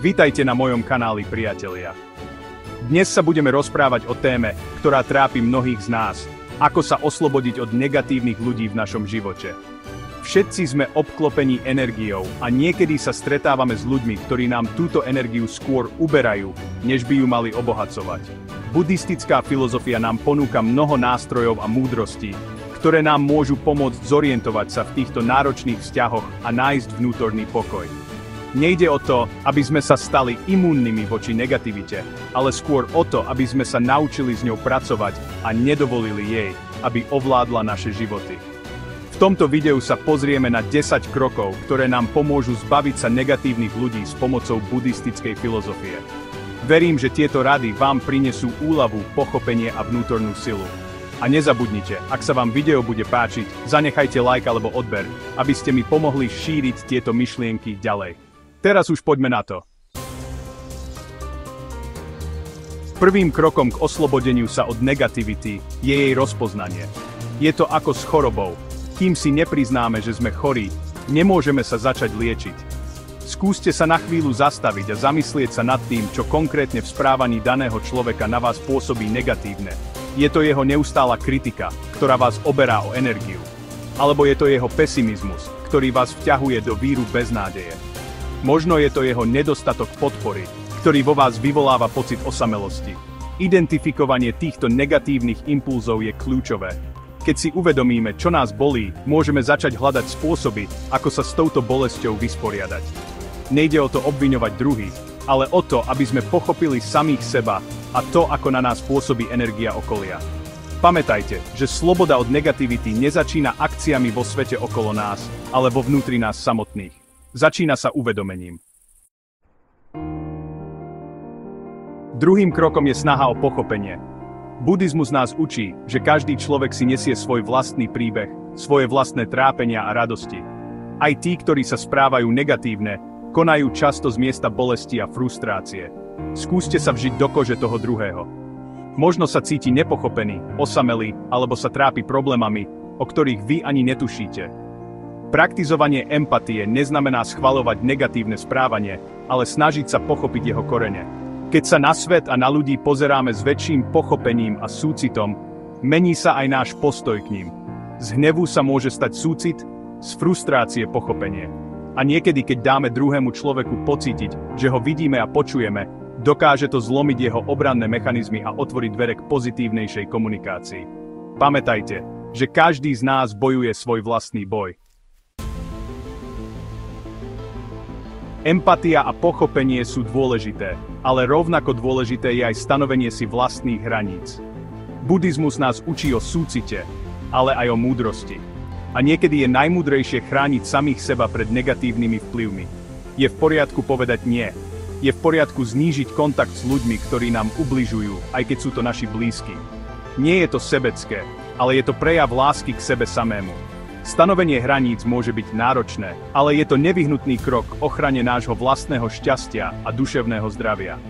Vitajte na mojom kanáli, priatelia. Dnes sa budeme rozprávať o téme, ktorá trápi mnohých z nás. Ako sa oslobodiť od negatívnych ľudí v našom živote. Všetci sme obklopení energiou a niekedy sa stretávame s ľuďmi, ktorí nám túto energiu skôr uberajú, než by ju mali obohacovať. Buddhistická filozofia nám ponúka mnoho nástrojov a múdrostí, ktoré nám môžu pomôcť zorientovať sa v týchto náročných vzťahoch a nájsť vnútorný pokoj. Nejde o to, aby sme sa stali imúnnymi voči negativite, ale skôr o to, aby sme sa naučili s ňou pracovať a nedovolili jej, aby ovládla naše životy. V tomto videu sa pozrieme na 10 krokov, ktoré nám pomôžu zbaviť sa negatívnych ľudí s pomocou buddhistickej filozofie. Verím, že tieto rady vám prinesú úľavu, pochopenie a vnútornú silu. A nezabudnite, ak sa vám video bude páčiť, zanechajte like alebo odber, aby ste mi pomohli šíriť tieto myšlienky ďalej. Teraz už poďme na to. Prvým krokom k oslobodeniu sa od negativity je jej rozpoznanie. Je to ako s chorobou. Kým si nepriznáme, že sme chorí, nemôžeme sa začať liečiť. Skúste sa na chvíľu zastaviť a zamyslieť sa nad tým, čo konkrétne v správaní daného človeka na vás pôsobí negatívne. Je to jeho neustála kritika, ktorá vás oberá o energiu. Alebo je to jeho pesimizmus, ktorý vás vťahuje do víru beznádeje. Možno je to jeho nedostatok podpory, ktorý vo vás vyvoláva pocit osamelosti. Identifikovanie týchto negatívnych impulzov je kľúčové. Keď si uvedomíme, čo nás bolí, môžeme začať hľadať spôsoby, ako sa s touto bolesťou vysporiadať. Nejde o to obviňovať druhých, ale o to, aby sme pochopili samých seba a to, ako na nás pôsobí energia okolia. Pamätajte, že sloboda od negativity nezačína akciami vo svete okolo nás, ale vo vnútri nás samotných. Začína sa uvedomením. Druhým krokom je snaha o pochopenie. Buddhizmus nás učí, že každý človek si nesie svoj vlastný príbeh, svoje vlastné trápenia a radosti. Aj tí, ktorí sa správajú negatívne, konajú často z miesta bolesti a frustrácie. Skúste sa vžiť do kože toho druhého. Možno sa cíti nepochopený, osamelý, alebo sa trápi problémami, o ktorých vy ani netušíte. Praktizovanie empatie neznamená schvaľovať negatívne správanie, ale snažiť sa pochopiť jeho korene. Keď sa na svet a na ľudí pozeráme s väčším pochopením a súcitom, mení sa aj náš postoj k ním. Z hnevu sa môže stať súcit, z frustrácie pochopenie. A niekedy, keď dáme druhému človeku pocítiť, že ho vidíme a počujeme, dokáže to zlomiť jeho obranné mechanizmy a otvoriť dvere k pozitívnejšej komunikácii. Pamätajte, že každý z nás bojuje svoj vlastný boj. Empatia a pochopenie sú dôležité, ale rovnako dôležité je aj stanovenie si vlastných hraníc. Buddhizmus nás učí o súcite, ale aj o múdrosti. A niekedy je najmúdrejšie chrániť samých seba pred negatívnymi vplyvmi. Je v poriadku povedať nie. Je v poriadku znížiť kontakt s ľuďmi, ktorí nám ubližujú, aj keď sú to naši blízki. Nie je to sebecké, ale je to prejav lásky k sebe samému. Stanovenie hraníc môže byť náročné, ale je to nevyhnutný krok k ochrane nášho vlastného šťastia a duševného zdravia.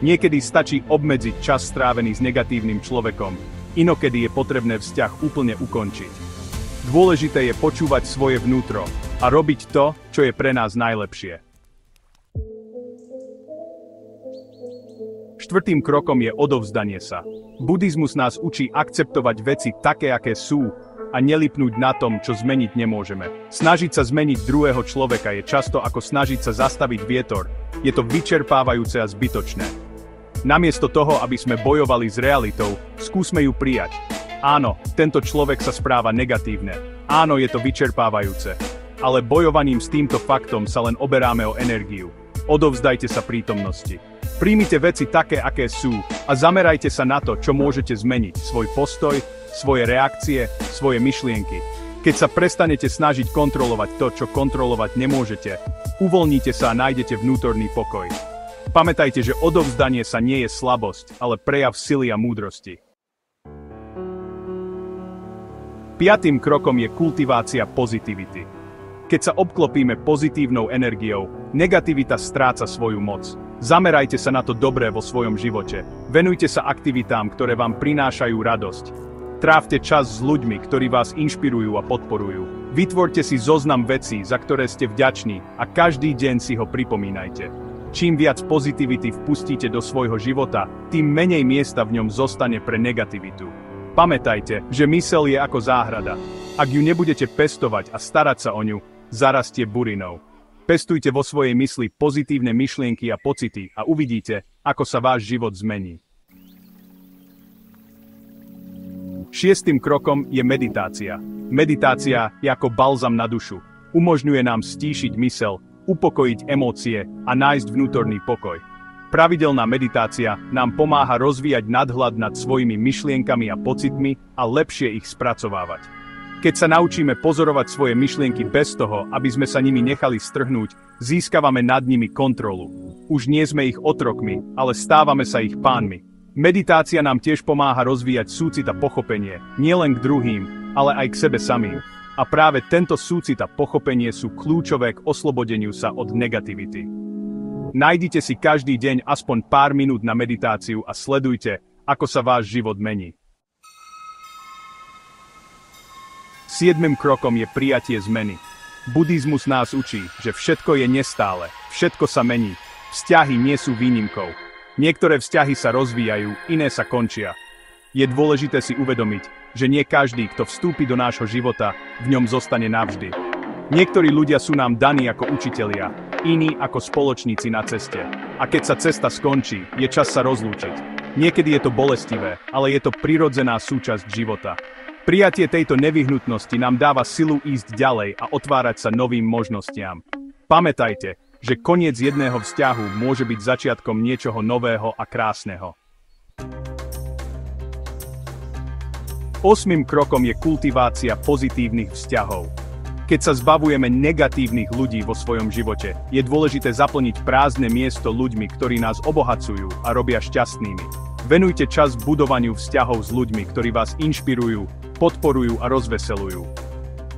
Niekedy stačí obmedziť čas strávený s negatívnym človekom, inokedy je potrebné vzťah úplne ukončiť. Dôležité je počúvať svoje vnútro a robiť to, čo je pre nás najlepšie. Štvrtým krokom je odovzdanie sa. Buddhizmus nás učí akceptovať veci také, aké sú, a nelipnúť na tom, čo zmeniť nemôžeme. Snažiť sa zmeniť druhého človeka je často ako snažiť sa zastaviť vietor. Je to vyčerpávajúce a zbytočné. Namiesto toho, aby sme bojovali s realitou, skúsme ju prijať. Áno, tento človek sa správa negatívne. Áno, je to vyčerpávajúce. Ale bojovaním s týmto faktom sa len oberáme o energiu. Odovzdajte sa prítomnosti. Príjmite veci také, aké sú, a zamerajte sa na to, čo môžete zmeniť. Svoj postoj, svoje reakcie, svoje myšlienky. Keď sa prestanete snažiť kontrolovať to, čo kontrolovať nemôžete, uvoľníte sa a nájdete vnútorný pokoj. Pamätajte, že odovzdanie sa nie je slabosť, ale prejav sily a múdrosti. Piatým krokom je kultivácia pozitivity. Keď sa obklopíme pozitívnou energiou, negativita stráca svoju moc. Zamerajte sa na to dobré vo svojom živote. Venujte sa aktivitám, ktoré vám prinášajú radosť. Trávte čas s ľuďmi, ktorí vás inšpirujú a podporujú. Vytvorte si zoznam vecí, za ktoré ste vďační, a každý deň si ho pripomínajte. Čím viac pozitivity vpustíte do svojho života, tým menej miesta v ňom zostane pre negativitu. Pamätajte, že myseľ je ako záhrada. Ak ju nebudete pestovať a starať sa o ňu, zarastie burinou. Pestujte vo svojej mysli pozitívne myšlienky a pocity a uvidíte, ako sa váš život zmení. 6. krokom je meditácia. Meditácia je ako balzam na dušu. Umožňuje nám stíšiť myseľ, upokojiť emócie a nájsť vnútorný pokoj. Pravidelná meditácia nám pomáha rozvíjať nadhľad nad svojimi myšlienkami a pocitmi a lepšie ich spracovávať. Keď sa naučíme pozorovať svoje myšlienky bez toho, aby sme sa nimi nechali strhnúť, získavame nad nimi kontrolu. Už nie sme ich otrokmi, ale stávame sa ich pánmi. Meditácia nám tiež pomáha rozvíjať súcit a pochopenie, nielen k druhým, ale aj k sebe samým. A práve tento súcit a pochopenie sú kľúčové k oslobodeniu sa od negativity. Nájdite si každý deň aspoň pár minút na meditáciu a sledujte, ako sa váš život mení. 7. krokom je prijatie zmeny. Buddhizmus nás učí, že všetko je nestále, všetko sa mení, vzťahy nie sú výnimkou. Niektoré vzťahy sa rozvíjajú, iné sa končia. Je dôležité si uvedomiť, že nie každý, kto vstúpi do nášho života, v ňom zostane navždy. Niektorí ľudia sú nám daní ako učitelia, iní ako spoločníci na ceste. A keď sa cesta skončí, je čas sa rozlúčiť. Niekedy je to bolestivé, ale je to prirodzená súčasť života. Prijatie tejto nevyhnutnosti nám dáva silu ísť ďalej a otvárať sa novým možnostiam. Pamätajte, že koniec jedného vzťahu môže byť začiatkom niečoho nového a krásneho. 8. krokom je kultivácia pozitívnych vzťahov. Keď sa zbavujeme negatívnych ľudí vo svojom živote, je dôležité zaplniť prázdne miesto ľuďmi, ktorí nás obohacujú a robia šťastnými. Venujte čas budovaniu vzťahov s ľuďmi, ktorí vás inšpirujú, podporujú a rozveselujú.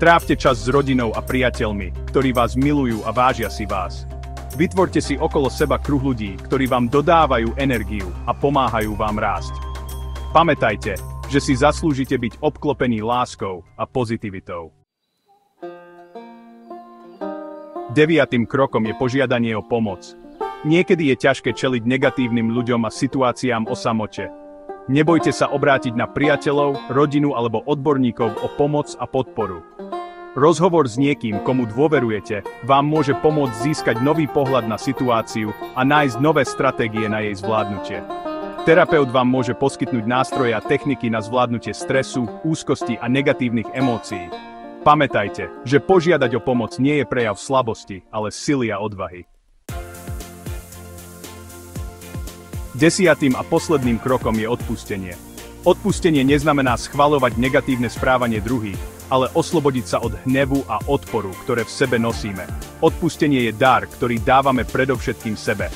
Trávte čas s rodinou a priateľmi, ktorí vás milujú a vážia si vás. Vytvorte si okolo seba kruh ľudí, ktorí vám dodávajú energiu a pomáhajú vám rásť. Pamätajte, že si zaslúžite byť obklopení láskou a pozitivitou. 9. krokom je požiadanie o pomoc. Niekedy je ťažké čeliť negatívnym ľuďom a situáciám o samote. Nebojte sa obrátiť na priateľov, rodinu alebo odborníkov o pomoc a podporu. Rozhovor s niekým, komu dôverujete, vám môže pomôcť získať nový pohľad na situáciu a nájsť nové stratégie na jej zvládnutie. Terapeut vám môže poskytnúť nástroje a techniky na zvládnutie stresu, úzkosti a negatívnych emócií. Pamätajte, že požiadať o pomoc nie je prejav slabosti, ale sily a odvahy. 10. a posledným krokom je odpustenie. Odpustenie neznamená schvaľovať negatívne správanie druhých, ale oslobodiť sa od hnevu a odporu, ktoré v sebe nosíme. Odpustenie je dar, ktorý dávame predovšetkým sebe.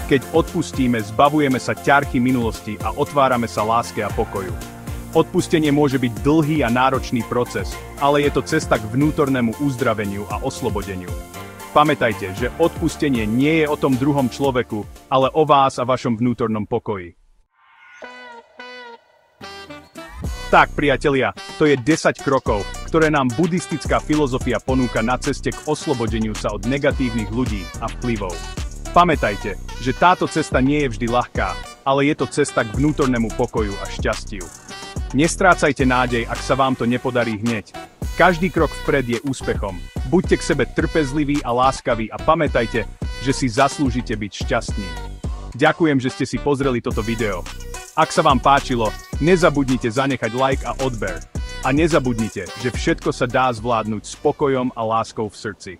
Keď odpustíme, zbavujeme sa ťarchy minulosti a otvárame sa láske a pokoju. Odpustenie môže byť dlhý a náročný proces, ale je to cesta k vnútornému uzdraveniu a oslobodeniu. Pamätajte, že odpustenie nie je o tom druhom človeku, ale o vás a vašom vnútornom pokoji. Tak, priatelia, to je 10 krokov, ktoré nám buddhistická filozofia ponúka na ceste k oslobodeniu sa od negatívnych ľudí a vplyvov. Pamätajte, že táto cesta nie je vždy ľahká, ale je to cesta k vnútornému pokoju a šťastiu. Nestrácajte nádej, ak sa vám to nepodarí hneď. Každý krok vpred je úspechom. Buďte k sebe trpezliví a láskaví a pamätajte, že si zaslúžite byť šťastní. Ďakujem, že ste si pozreli toto video. Ak sa vám páčilo, nezabudnite zanechať like a odber. A nezabudnite, že všetko sa dá zvládnuť s pokojom a láskou v srdci.